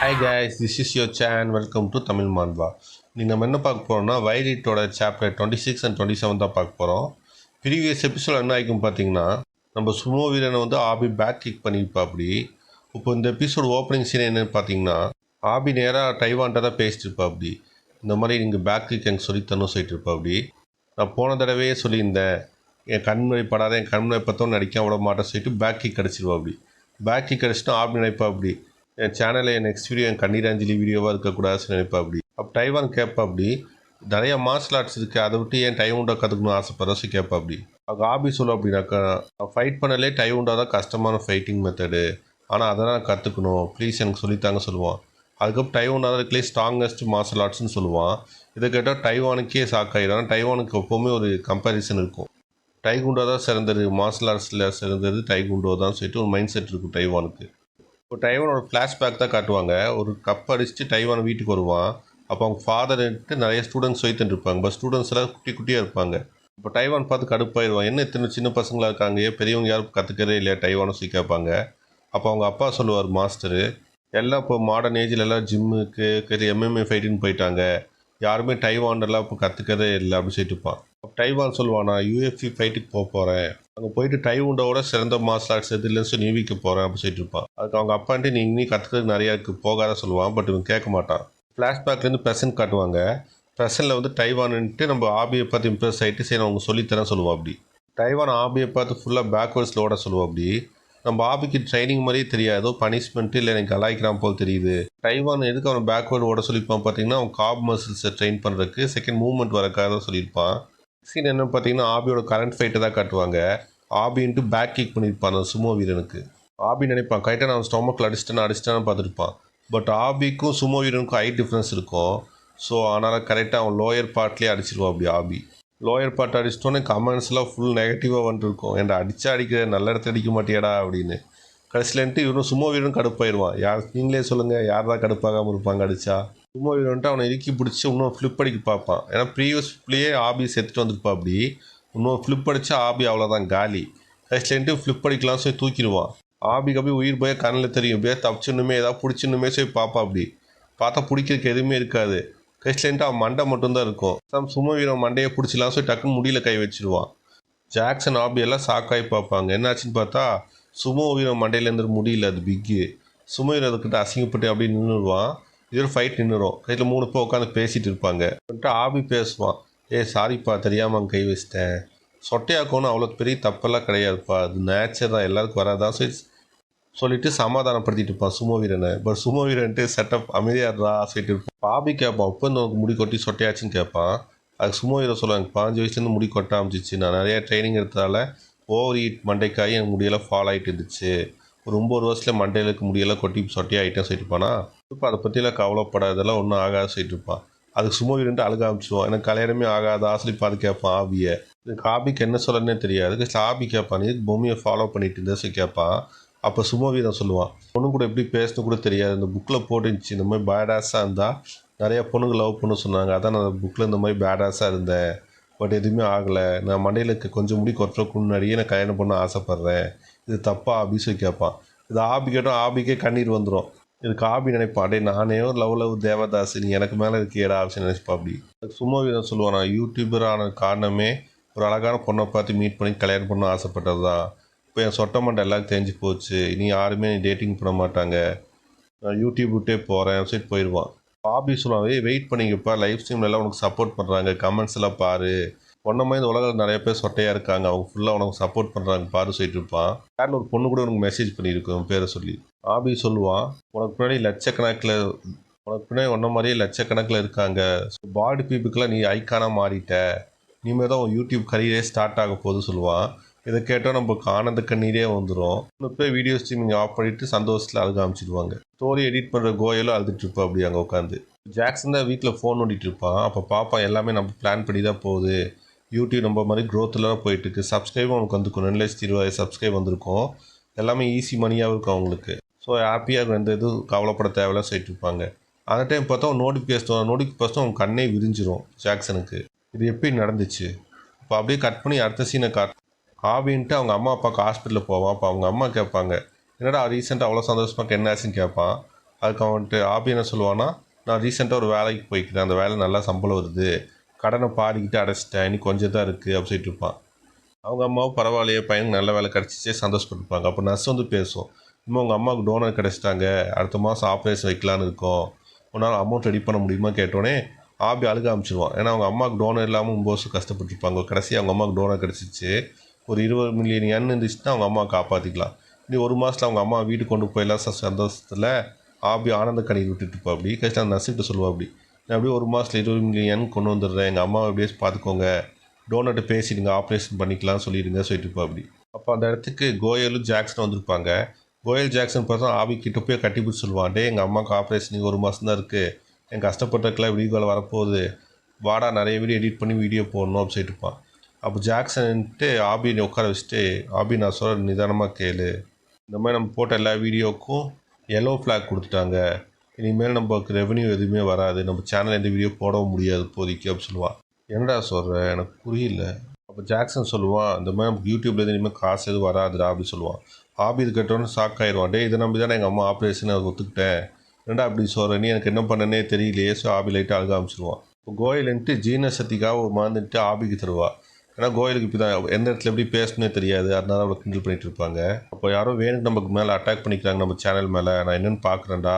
Hi guys, this is your chan. Welcome to Tamil Manva. நீங்கள் நம்ம என்ன பார்க்க போகிறோம்னா வைரீட்டோட சாப்டர் 26 அண்ட் 27 தான் பார்க்க போகிறோம். ப்ரீவியஸ் எபிசோட் என்ன ஆகிக்கும் பார்த்தீங்கன்னா நம்ம சுமோ வீரனை வந்து ஆபி பேக் கிக் பண்ணியிருப்பா. அப்படி இப்போ இந்த எபிசோடு ஓப்பனிங் சீன் என்னென்னு பார்த்தீங்கன்னா ஆபி நேராக டைவான்ட்ட தான் பேசிட்டு இருப்பா. அப்படி இந்த மாதிரி நீங்கள் பேக் கிக் எனக்கு சொல்லித்தரணும் சொல்லிட்டு இருப்பா. அப்படி நான் போன தடவையே சொல்லியிருந்தேன், என் கண்முறை படாத என் கண்முறை பார்த்தோம் நடிக்க விட மாட்டேன் சொல்லிட்டு பேக் கிக் அடிச்சிருவா. அப்படி பேக் கிக் அடிச்சுட்டு ஆபி நினைப்பா. அப்படி என் சேனலில் நெக்ஸ்ட் வீடியோ என் கண்ணீராஞ்சலி வீடியோவாக இருக்கக்கூடாதுன்னு நினைப்பா. அப்படி அப்போ டைவான் கேட்பா. அப்படி நிறைய மார்ஷல் ஆர்ட்ஸ் இருக்குது, அதை விட்டு ஏன் டைவுண்டா கற்றுக்கணும் ஆசைப்படுறா கேட்பா. அப்படி அவங்க ஆபி சொல்லும் அப்படின்னாக்கா, ஃபைட் பண்ணலே டைவுண்டா தான் கஷ்டமான ஃபைட்டிங் மெத்தடு, ஆனால் அதை நான் கற்றுக்கணும், ப்ளீஸ் எனக்கு சொல்லித்தாங்க சொல்லுவான். அதுக்கப்புறம் டைவான் தான் இருக்கலே ஸ்ட்ராங்கஸ்ட் மார்ஷல் ஆர்ட்ஸ்னு சொல்லுவான். இதை கேட்டால் டைவானுக்கே ஷாக்காயிடும். டைவானுக்கு எப்போவுமே ஒரு கம்பேரிசன் இருக்கும். டைகுண்டோ தான் சிறந்தது, மார்ஷல் ஆர்ட்ஸில் சிறந்தது டைகுண்டோ தான் சொல்லிட்டு ஒரு மைண்ட் செட் இருக்கும் டைவானுக்கு. இப்போ டைவானோட ஃப்ளாஷ்பேக் தான் காட்டுவாங்க. ஒரு கப் அடிச்சுட்டு டைவான் வீட்டுக்கு வருவான். அப்போ அவங்க ஃபாதர்ட்டு நிறைய ஸ்டூடெண்ட்ஸ் வைத்துட்டு இருப்பாங்க. பட் ஸ்டூடெண்ட்ஸ் எல்லாம் குட்டி குட்டியாக இருப்பாங்க. இப்போ டைவான் பார்த்து கடுப்பாயிடுவான், என்ன இத்தனை சின்ன பசங்களாக இருக்காங்க, பெரியவங்க யாரும் கற்றுக்கிறதே இல்லையா டைவானும் சொல்லி கேட்பாங்க. அப்போ அவங்க அப்பா சொல்லுவார், மாஸ்டரு எல்லாம் இப்போ மாடர்ன் ஏஜில் எல்லாம் ஜிம்முக்கு எம்எம்ஏ ஃபைட்டுன்னு போயிட்டாங்க, யாருமே டைவான்லாம் இப்போ கற்றுக்கிறதே இல்லை அப்படின்னு சொல்லிட்டு இருப்பான். டைவான் சொல்லுவான், நான் யூஎஃப்சி ஃபைட்டுக்கு போக போகிறேன், அங்கே போயிட்டு டைவுண்டோட சிறந்த மார்ஷல் ஆர்ட்ஸ் எது இல்லைன்னு சொல்லி நிரூபிக்க போகிறேன் அப்படின்னு சொல்லிட்டு இருப்பான். அதுக்கு அவங்க அப்பான்ட்டு நீ இன்னும் கற்றுக்கிறது நிறையா இருக்குது போகாத சொல்லுவான். பட் இவன் கேட்க மாட்டான். ஃப்ளாஷ்பேக்லேருந்து ப்ரெசன்ட் காட்டுவாங்க. ப்ரெசன்ட்டில் வந்து டைவான்ட்டு நம்ம ஆபியை பார்த்து இம்ப்ரெஸ் ஆகிட்டு சரி நான் அவங்க சொல்லித்தரேன் சொல்லுவான். அப்படி டைவான் ஆபியை பார்த்து ஃபுல்லாக பேக்வேர்ட்ஸில் ஓட சொல்லுவோம். அப்படி நம்ம ஆபிக்கு ட்ரைனிங் மாதிரியே தெரியாதோ, பனிஷ்மெண்ட்டு இல்லை எனக்கு கலாய்க்கிறான் போல் தெரியுது. டைவான் எதுக்கு அவன் பேக்வேர்டு ஓட சொல்லியிருப்பான் பார்த்தீங்கன்னா, அவன் காப் மசில்ஸை ட்ரெயின் பண்ணுறதுக்கு, செகண்ட் மூவ்மெண்ட் வரக்காக தான் சொல்லியிருப்பான். சீன் என்ன பார்த்தீங்கன்னா ஆபியோட கரண்ட் ஃபைட்டை தான் காட்டுவாங்க. ஆபின்ட்டு பேக் கிக் பண்ணியிருப்பான் அந்த சுமோ வீரனுக்கு. ஆபி நினைப்பான் கரெக்டாக நான் ஸ்டொமக்கில் அடிச்சிட்டேன்னு பார்த்துருப்பான். பட் ஆபிக்கும் சுமோ வீரனுக்கும் ஹைட் டிஃப்ரென்ஸ் இருக்கும். ஸோ அதனால் கரெக்டாக அவன் லோயர் பார்ட்லேயே அடிச்சிருவான். அப்படி ஆபி லோயர் பார்ட் அடிச்சிட்டோன்னே கமெண்ட்ஸ்லாம் ஃபுல் நெகட்டிவாக வந்துருக்கும், என்கிட்ட அடிக்கிற நல்ல இடத்துல அடிக்க மாட்டியாடா அப்படின்னு. கடைசியிலேன்ட்டு இவனும் சுமோ வீரன் கடுப்பாயிடுவான். யார் நீங்களே சொல்லுங்கள், யார் தான் கடுப்பாகாமல் இருப்பாங்க அடித்தா. சுமோ வீரன்ட்டு அவனை இறுக்கி பிடிச்சி இன்னும் ஃப்ளிப் அடிக்க பார்ப்பான். ஏன்னா ப்ரீவியஸ் ஃப்ளிப்லேயே ஆபி செத்துட்டு வந்துருப்பா. அப்படி இன்னும் ஃப்ளிப் அடித்தா ஆபி அவ்வளோதான் காலி. கடைசிலேன்ட்டு ஃப்ளிப் அடிக்கலாம் சொல்லி தூக்கிடுவான். ஆபிக்கு அப்படியே உயிர் போய் கண்ணில் தெரியும், அப்படியே தப்பிச்சுன்னுமே ஏதாவது பிடிச்சின்னுமே சொல்லி பார்ப்பா. அப்படி பார்த்தா பிடிக்கிறதுக்கு எதுவுமே இருக்காது. கடைசிலேன்ட்டு அவன் மண்டை மட்டும்தான் இருக்கும். சுமோ வீரன் மண்டையை பிடிச்சிலாம் சொல்லி டக்குன்னு முடியல கை வச்சிடுவான். ஜாக்சன் ஆபி எல்லாம் ஷாக்காகி பார்ப்பாங்க. என்னாச்சுன்னு பார்த்தா சுமோ வீரன் மண்டையிலேருந்து முடியல, அது பிக்கு. சுமோ வீரன் அதுக்கிட்ட அசிங்கப்பட்டு அப்படியே நின்றுடுவான். இதோட ஃபைட் நின்றுடும். கையில் 3 பேர் உட்காந்து பேசிகிட்டு இருப்பாங்க. ஆபி பேசுவான், சாரிப்பா தெரியாமல் அங்கே கை வச்சிட்டேன், சொட்டையாக்கணும் அவ்வளோ பெரிய தப்பெல்லாம் கிடையாதுப்பா, அது நேச்சர் தான், எல்லாருக்கும் வராதான் சொல்லிட்டு சமாதானப்படுத்திட்டு இருப்பான் சுமோ வீரனை. பட் சுமோ வீரன்ட்டு செட்டப் அமைதியாடுறா சொல்லிட்டு இருப்பான். ஆபி கேட்பான், இப்போ உனக்கு முடி கொட்டி சொட்டையாச்சுன்னு கேட்பான். அதுக்கு சுமோ வீரன் சொல்லுவாங்க, 5 வயசுலேருந்து முடி கொட்ட ஆரம்பிச்சிச்சு, நான் நிறையா ட்ரைனிங் எடுத்ததால ஓவர் ஈட் மண்டைக்காய் என் முடியெல்லாம் ஃபால் ஆகிட்டு இருந்துச்சு, ஒரு 9 வருஷத்தில் மண்டையிலுக்கு முடியெல்லாம் கொட்டி சொட்டையாகிட்டேன் சொல்லிட்டு இருப்பானா. இப்போ அதை பற்றிலாம் கவலைப்படாதெல்லாம் ஒன்றும் ஆகாது சொல்லிட்டு இருப்பான். அதுக்கு சுமோ வீரன்ட்டு அழுக ஆரம்பிச்சிடுவான், எனக்கு கல்யாணமே ஆகாதா சொல்லி பார்த்து கேட்பான் ஆபியை. இதுக்கு ஆபிக்கு என்ன சொல்லனே தெரியாது. ஆபி கேட்பான், இதுக்கு பொம்மையை ஃபாலோ பண்ணிட்டு இருந்தா சொல்லி கேட்பான். அப்போ சுமோ வீரன் சொல்லுவான், பொண்ணு கூட எப்படி பேசணும் கூட தெரியாது, இந்த புக்கில் போட்டுருந்துச்சு இந்த மாதிரி பேடாஸாக இருந்தால் நிறையா பொண்ணுங்க லவ் பண்ண சொன்னாங்க, அதான் நான் அந்த புக்கில் இந்த மாதிரி பேடாஸாக இருந்தேன், பட் எதுவுமே ஆகலை, நான் மண்டையில் கொஞ்சம் முடி கொட்டுறதுக்கு முன்னாடியே நான் கல்யாணம் பண்ண ஆசைப்பட்றேன், இது தப்பா ஆபி சொல்லி கேட்பான். இது ஆபி கேட்டோம் ஆபிக்கே கண்ணீர் வந்துடும். இதுக்கு ஆபி நினைப்பான், அடே நானே ஒரு லவ் தேவதாஸ், நீ எனக்கு மேலே இருக்கியடா அப்படின்னு நினைப்பா. அப்படி சுமோ வீரன் சொல்லுவான், நான் யூடியூபர் ஆன காரணமே ஒரு அழகான பொண்ணை பார்த்து மீட் பண்ணி கல்யாணம் பண்ண ஆசைப்பட்டது தான். இப்போ என் சொட்ட மண்டை எல்லாருக்கும் தெரிஞ்சு போச்சு, இனி யாருமே டேட்டிங் பண்ண மாட்டாங்க, நான் யூடியூப் விட்டே போகிறேன் சொல்லிட்டு போயிடுவான். ஆபி சொல்லுவான், வெயிட் பண்ணிங்கப்பா, லைவ் ஸ்ட்ரீம்ல எல்லாம் உனக்கு சப்போர்ட் பண்ணுறாங்க, கமெண்ட்ஸ் எல்லாம் பாரு, ஒன்றை மாதிரி இந்த உலகில் நிறைய பேர் சொட்டையாக இருக்காங்க, அவங்க ஃபுல்லாக உனக்கு சப்போர்ட் பண்ணுறாங்க பாரு சொல்லிட்டு இருப்பான். யாரில் ஒரு பொண்ணு கூட உனக்கு மெசேஜ் பண்ணியிருக்கோம் பேரை சொல்லி. ஆபி சொல்லுவான், உனக்கு பின்னாடி ஒன்றை மாதிரியே லட்சக்கணக்கில் இருக்காங்க, ஸோ பாடி பீப்புக்கெலாம் நீ ஐக்கானாக மாறிட்ட, இனிமேல் தான் உன் யூடியூப் கரியரே ஸ்டார்ட் ஆக போகுது சொல்லுவான். இதை கேட்டால் நமக்கு ஆனந்த கண்ணீரே வந்துடும். இன்னும் போய் வீடியோ ஸ்ட்ரீமிங் ஆஃப் பண்ணிவிட்டு சந்தோஷத்தில் அழுக ஆரம்பிச்சிடுவாங்க. ஸ்டோரி எடிட் பண்ணுற கோயலும் அழுதுட்டு இருப்பா. அப்படி அங்கே உட்காந்து ஜாக்சன் தான் வீட்டில் ஃபோன் ஓடிட்டு இருப்பான். அப்போ பாப்பா எல்லாமே நம்ம பிளான் பண்ணி தான் போகுது, யூடியூப் நம்ம மாதிரி க்ரோத்தில் போயிட்டுருக்கு, சப்ஸ்கிரைபும் அவனுக்கு வந்துருக்கும், 2,20,000 சப்ஸ்கிரைப் வந்திருக்கும், எல்லாமே ஈஸி மணியாகவும் இருக்கும் அவங்களுக்கு. ஸோ ஹாப்பியாக எந்த இதுவும் கவலைப்பட தேவையில்ல சொல்லிட்டு இருப்பாங்க. அந்த டைம் பார்த்தா நோட்டிஃபிகேஷன் அவன் கண்ணே விரிஞ்சிரும் ஜாக்சனுக்கு. இது எப்படி நடந்துச்சு? இப்போ அப்படியே கட் பண்ணி அடுத்த சீனை ஆபின்ட்டு அவங்க அம்மா அப்பாவுக்கு ஹாஸ்பிட்டலில் போவான். அப்போ அவங்க அம்மா கேட்பாங்க, என்னடா ரீசெண்டாக அவ்வளோ சந்தோஷமாக என்ன ஆச்சுன்னு கேட்பான். அதுக்கு அவன்ட்டு ஆபி என்ன சொல்லுவான்னா, நான் ரீசெண்டாக ஒரு வேலைக்கு போய்க்கிறேன், அந்த வேலை நல்லா சம்பளம் வருது, கடனை பாதிக்கிட்டு அடைச்சிட்டேன், இன்னும் கொஞ்சம் தான் இருக்குது அப்படி சொல்லிட்டு இருப்பான். அவங்க அம்மாவும் பரவாயில்லையே பையனுக்கு நல்ல வேலை கிடச்சிச்சே சந்தோஷப்பட்டுருப்பாங்க. அப்போ நர்ஸ் வந்து பேசும், இன்னும் உங்கள் அம்மாவுக்கு டோனர் கிடச்சிட்டாங்க, அடுத்த மாதம் ஆப்ரேஷன் வைக்கலான்னு இருக்கோம், உன்னால் அமௌண்ட் ரெடி பண்ண முடியுமா கேட்டோடனே ஆபி அழுக ஆரம்பிச்சிருவான். ஏன்னா அவங்க அம்மாவுக்கு டோனர் இல்லாமல் 9 வருஷம் கஷ்டப்பட்டுருப்பாங்க. கடைசி அவங்க அம்மாவுக்கு டோனர் கிடச்சிச்சு. ஒரு 20 மில்லியன் எண் இருந்துச்சுன்னா அவங்க அம்மாவை காப்பாற்றிக்கலாம். இன்னும் ஒரு மாதத்தில் அவங்க அம்மா வீட்டுக்கு கொண்டு போயிடலாம் சந்தோஷத்தில் ஆபி ஆனந்த கண்ணீர் விட்டுட்டு இருப்பா. அப்படி கழிச்சு அந்த நர்ஸுக்கிட்ட சொல்லுவா, அப்படி நான் அப்படியே ஒரு மாதத்தில் 20 மில்லியன் கொண்டு வந்துடுறேன், எங்கள் அம்மாவை எப்படியே பார்த்துக்கோங்க, டோனர்கிட்ட பேசிடுங்க, ஆப்ரேஷன் பண்ணிக்கலாம் சொல்லிடுங்க சொல்லிட்டு இருப்பா. அப்படி அப்போ அந்த இடத்துக்கு கோயலும் ஜாக்சனும் வந்திருப்பாங்க. கோயல் ஜாக்சன் பார்த்தா ஆபி கிட்ட போய் கட்டி பிடிச்சி சொல்லுவான், டே எங்கள் அம்மாவுக்கு ஆப்ரேஷனுக்கு 1 மாதம் தான் இருக்குது, என் கஷ்டப்பட்டதுக்கெல்லாம் வீடியோவில் வரப்போகுது, வாடா நிறைய வீடியோ எடிட் பண்ணி வீடியோ போடணும் அப்படி சொல்லிட்டு இருப்பான். அப்போ ஜாக்சன்ட்டு ஆபியை உட்கார வச்சுட்டு, ஆபி நான் சொல்கிற நிதானமாக கேளு, இந்த மாதிரி நம்ம போட்ட எல்லா வீடியோவுக்கும் எல்லோ ஃப்ளாக் கொடுத்துட்டாங்க, இனிமேல் நமக்கு ரெவன்யூ எதுவுமே வராது, நம்ம சேனல் எந்த வீடியோ போடவும் முடியாது இப்போதைக்கு அப்படி சொல்லுவான். என்னடா சொல்கிற எனக்கு புரியல. அப்போ ஜாக்சன் சொல்லுவான், இந்த மாதிரி நமக்கு யூடியூப்லேருந்து இனிமேல் காசு எதுவும் வராதுடா அப்படி சொல்லுவான். ஆபி இது கேட்டோன்னு ஷாக் ஆயிடுவான். டே இதை நம்பி தானே எங்கள் அம்மா ஆப்ரேஷன் அதை ஒத்துக்கிட்டேன், ரெண்டா அப்படி சொல்கிற, நீ எனக்கு என்ன பண்ணனே தெரியலையே. ஸோ ஆபி லைட்டாக அழுக ஆரம்பிச்சிடுவான். இப்போ கோயிலுன்ட்டு ஜீன சக்திக்காக ஒரு மறந்துட்டு ஆபிக்கு தருவா. ஏன்னா கோயிலுக்கு இப்போ தான் எந்த இடத்துல எப்படி பேசணுன்னே தெரியாது, அதனால அவளை கிண்டல் பண்ணிட்டு இருப்பாங்க. அப்போ யாரோ வேணுக்கு நமக்கு மேலே அட்டாக் பண்ணிக்கிறாங்க நம்ம சேனல் மேலே, நான் என்னென்னு பார்க்குறேன்டா,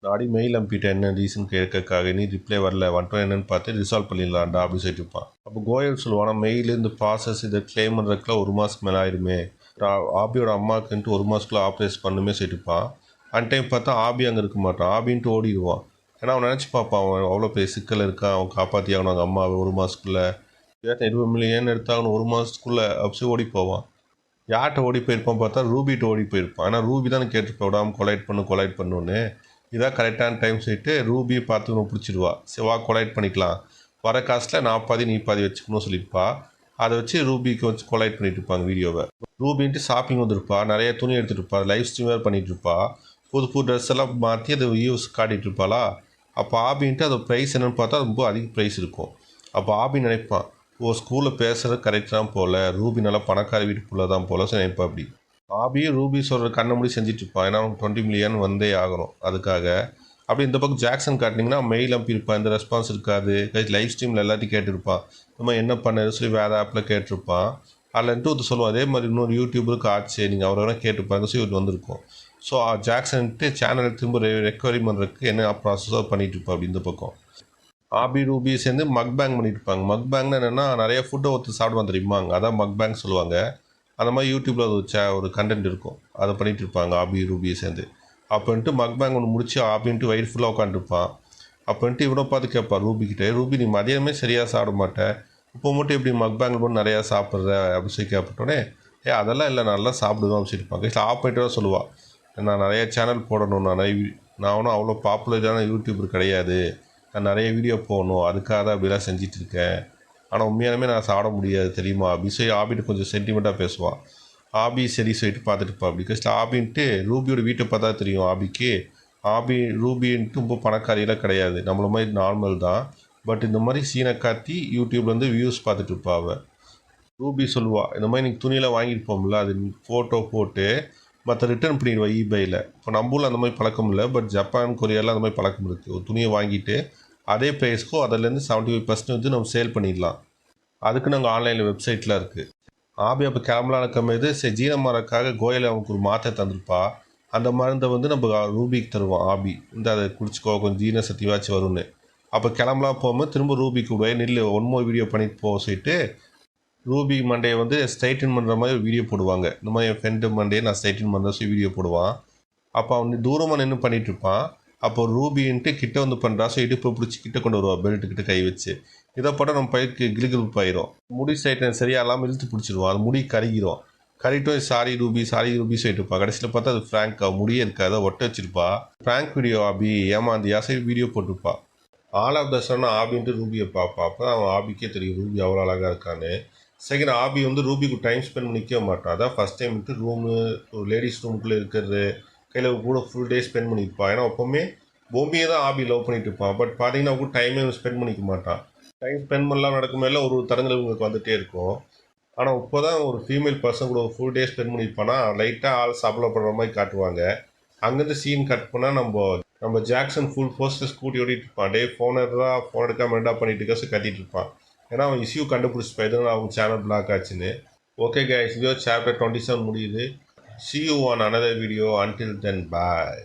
நாடி மெயில் அனுப்பிட்டேன் என்ன ரீசன் கேட்கறதுக்காக, நீ ரிப்ளை வரல, வந்துட்டோம் என்னென்னு பார்த்து ரிசால்வ் பண்ணிடலாம்டா அப்படின்னு சொல்லிட்டு இருப்பான். அப்போ கோயல் சொல்லுவானா, மெயில் இந்த ப்ராசஸ் இதை கிளைம் பண்ணுறதுக்குலாம் 1 மாதத்துக்கு மேலே ஆயிருமே, ஆபியோட அம்மாவுக்குன்ட்டு 1 மாதத்துக்குள்ளே ஆப்ரேஷன் பண்ணுமே சொல்லிட்டு இருப்பான். அன் டைம் பார்த்தா ஆபி அங்கே இருக்க மாட்டான், ஆபின்ட்டு ஓடிடுவான். ஏன்னா அவன் நினச்சி பார்ப்பான், அவன் அவ்வளோ பெரிய சிக்கல் இருக்கான், அவன் காப்பாற்றி ஆகணும் அவங்க அம்மாவை 1 மாதத்துக்குள்ளே, 20 மில்லியன் எடுத்தாகணும் 1 மாதத்துக்குள்ளே அப்படி ஓடி போவான். யார்கிட்ட ஓடி போயிருப்பான் பார்த்தா ரூபிகிட்ட ஓடி போயிருப்பான். ஆனால் ரூபி தானே கேட்டுருப்பா, விடாமல் கொலைட் பண்ணுன்னு. இதான் கரெக்டான டைம் சொல்லிட்டு ரூபியை பார்த்து ஒன்று பிடிச்சிடுவா. சரி வா கொலைட் பண்ணிக்கலாம், வர காசில் நான் பாதி நீ பாதி வச்சுக்கணும்னு சொல்லியிருப்பா. அதை வச்சு ரூபிக்கு வச்சு கொலைட் பண்ணிட்டு இருப்பாங்க வீடியோவை. ரூபின்ட்டு ஷாப்பிங் வந்துருப்பா, நிறைய துணி எடுத்துகிட்டு இருப்பா, லைவ் ஸ்ட்ரீம் வேறு பண்ணிகிட்டு இருப்பா, புது புது ட்ரெஸ் எல்லாம் மாற்றி அதை வியூஸ் காட்டிகிட்டு இருப்பாளா. அப்போ ஆபின்ட்டு அது ப்ரைஸ் என்னென்னு பார்த்தா ரொம்ப அதிக ப்ரைஸ் இருக்கும். அப்போ ஆபி நினைப்பான், ஓ ஸ்கூலில் பேசுகிறது கரெக்ட் தான் போல், ரூபி நல்லா பணக்கார வீட்டுக்குள்ளே தான் போல நினைப்பா. அப்படி ஆபி ரூபி சொல்கிற கண்ணை மூடி செஞ்சுட்டு இருப்பான். ஏன்னா அவனுக்கு 20 மில்லியன் வந்தே ஆகணும் அதுக்காக. அப்படி இந்த பக்கம் ஜாக்சன் காட்டினீங்கன்னா மெயில் அனுப்பியிருப்பான், இந்த ரெஸ்பான்ஸ் இருக்காது, லைவ் ஸ்ட்ரீமில் எல்லாத்தையும் கேட்டிருப்பான், நம்ம என்ன பண்ணது சொல்லி வேறு ஆப்பில் கேட்டிருப்பான். அதில்ன்ட்டு ஒரு சொல்லுவான், அதே மாதிரி இன்னொரு யூடியூபருக்கு ஆச்சு, நீங்கள் அவரை வேணால் கேட்டுப்பாங்க சொல்லி ஒரு வந்திருக்கும். ஸோ ஜாக்சன்ட்டு சேனலை திரும்ப ரெக்கவரி பண்ணுறதுக்கு என்ன ப்ராசஸோ பண்ணிகிட்டு இருப்பான். அப்படி இந்த பக்கம் ஆபி ரூபி சேர்ந்து மக் பேங் பண்ணிட்டு இருப்பாங்க. மக் பேங்க்னா என்னென்னா, நிறைய ஃபுட்டை ஒருத்தர் சாப்பிடுவான் தெரியுமாங்க, அதான் மக் பேங்க் சொல்லுவாங்க. அந்த மாதிரி யூடியூப்பில் அது ஒரு கண்டென்ட் இருக்கும், அதை பண்ணிகிட்டு இருப்பாங்க ஆபி ரூபியை சேர்ந்து. அப்போன்ட்டு மக் பேங்க் ஒன்று முடிச்சு ஆபின்ட்டு வயிறு ஃபுல்லாக உட்காந்துருப்பான். அப்போன்ட்டு இவனை பார்த்து கேட்பான் ரூபிக்கிட்டே, ரூபி நீ மதியமே சரியாக சாப்பிட மாட்டேன், இப்போ மட்டும் எப்படி மக் பேங்கில் போட்டு நிறையா சாப்பிட்ற அப்படின்னு சொல்லி கேட்பட்டோன்னே, அதெல்லாம் இல்லை நல்லா சாப்பிடுவேன் அப்படின்னு சொல்லியிருப்பாங்க. இல்லை ஆப்ரேட்டராக சொல்லுவாள், நான் நிறைய சேனல் போடணும், நான் ஒன்றும் அவ்வளோ பாப்புலரான யூடியூபர் கிடையாது, நான் நிறைய வீடியோ போடணும், அதுக்காக தான் அப்படிலாம் செஞ்சிட்ருக்கேன், ஆனால் உண்மையாலுமே நான் சாப்பிட முடியாது தெரியுமா அப்படி சொல்லி ஆபிட்டு கொஞ்சம் சென்டிமெண்ட்டாக பேசுவான். ஆபி சரி சொல்லிட்டு பார்த்துட்டு இருப்பா. அப்படி கஷ்டம் ஆபின்ட்டு ரூபியோட வீட்டை பார்த்தா தெரியும் ஆபிக்கு, ஆபி ரூபின்ட்டு ரொம்ப பணக்காரியெல்லாம் கிடையாது, நம்மள மாதிரி நார்மல் தான். பட் இந்த மாதிரி சீனை காத்தி யூடியூப்லேருந்து வியூஸ் பார்த்துட்டு இருப்பா அவள். ரூபி சொல்லுவாள், இந்த மாதிரி நீங்கள் துணியெல்லாம் வாங்கிட்டு போகும்ல, அது ஃபோட்டோ போட்டு மற்ற ரிட்டர்ன் பண்ணிடுவா ஈபேயில். இப்போ நம்மளும் அந்த மாதிரி பழக்கம் இல்லை, பட் ஜப்பான் கொரியாலாம் அந்த மாதிரி பழக்கம் இருக்குது. ஒரு துணியை வாங்கிட்டு அதே ப்ரைஸ்க்கோ அதிலேருந்து 75% வந்து நம்ம சேல் பண்ணிடலாம். அதுக்கு நாங்கள் ஆன்லைனில் வெப்சைட்லாம் இருக்குது. ஆபி அப்போ கிளம்பலாம் இருக்கும்போது சரி ஜீனமாரக்காக கோயல் அவனுக்கு ஒரு மாத்திரை தந்திருப்பா. அந்த மருந்தை வந்து நம்ம ரூபிக்கு தருவான் ஆபி, இந்த அதை குடிச்சிக்கோ கொஞ்சம் ஜீன சக்திவாச்சு வரும்னு. அப்போ கிளம்பலாம் போகும்போது திரும்ப ரூபிக்கு விடுவேன், நில்லு ஒன்மோ வீடியோ பண்ணிட்டு போக சொல்லிட்டு ரூபி மண்டையை வந்து ஸ்ட்ரைட்டன் பண்ணுற மாதிரி ஒரு வீடியோ போடுவாங்க. இந்த மாதிரி என் ஃப்ரெண்டு மண்டையை நான் ஸ்ட்ரைட்டன் பண்ணுற சொல்லி வீடியோ போடுவான். அப்போ அவன் தூரமாக நின்று பண்ணிகிட்டு இருப்பான். அப்போ ரூபின்ட்டு கிட்ட வந்து பண்ணுறா, ஸோ இடுப்பை பிடிச்சி கிட்ட கொண்டு வருவா பெல்ட்டுக்கிட்ட கை வச்சு. இதை போட்டால் நம்ம பயிருக்கு கிளுகிழுப்பாயிரும், முடி ஸ்ட்ரைட்டன் சரியாக இல்லாமல் இழுத்து பிடிச்சிடுவான், அது முடி கருகிடும். கறிட்டும் சாரி ரூபி சொல்லிட்டு இருப்பா. கடைசியில் பார்த்தா அது ஃப்ராங்க் முடியே இருக்காது, ஒட்ட வச்சிருப்பா. ஃப்ராங்க் வீடியோ ஆபி ஏமாந்தியா சரி வீடியோ போட்டிருப்பா. ஆல் ஆஃப் த சடன் ஆபின்ட்டு ரூபியை பார்ப்பா. அப்போ தான் அவன் ஆபிக்கே தெரியும் ரூபி அவ்வளோ அழகாக இருக்கான்னு. செகண்ட் ஆபி வந்து ரூபிக்கு டைம் ஸ்பெண்ட் பண்ணிக்கவே மாட்டான். அதான் ஃபஸ்ட் டைம் விட்டு ரூமு ஒரு லேடிஸ் ரூமுக்குள்ளே இருக்கிறது கையில் கூட ஃபுல் டே ஸ்பெண்ட் பண்ணியிருப்பான். ஏன்னா எப்போவுமே பொம்மையை தான் ஆபி லவ் பண்ணிட்டு இருப்பான். பட் பார்த்தீங்கன்னா கூட டைமே ஸ்பெண்ட் பண்ணிக்க மாட்டான். டைம் ஸ்பெண்ட் பண்ணலாம் நடக்கும்போது ஒரு தரங்கள் இவங்களுக்கு வந்துகிட்டே இருக்கும். ஆனால் இப்போ தான் ஒரு ஃபீமேல் பர்சன் கூட ஒரு ஃபுல் டே ஸ்பெண்ட் பண்ணியிருப்பானா லைட்டாக ஆள் சாப்பிடப்படுற மாதிரி காட்டுவாங்க. அங்கேருந்து சீன் கட் பண்ணால் நம்ம ஜாக்சன் ஃபுல் ஃபோர்ஸில் ஸ்கூட்டி ஓட்டிகிட்டு இருப்பான். டே ஃபோன் எடுக்காம என்ன பண்ணிட்டு இருக்க கத்திட்டு இருப்பான். ஏன்னா அவன் இஷ்யூ கண்டுபிடிச்சிப்பான் எதுவும் அவங்க சேனல் பிளாக் ஆச்சுன்னு. ஓகே கைஸ், இதோ சாப்டர் 27 முடியுது. See you on another video. Until then, bye.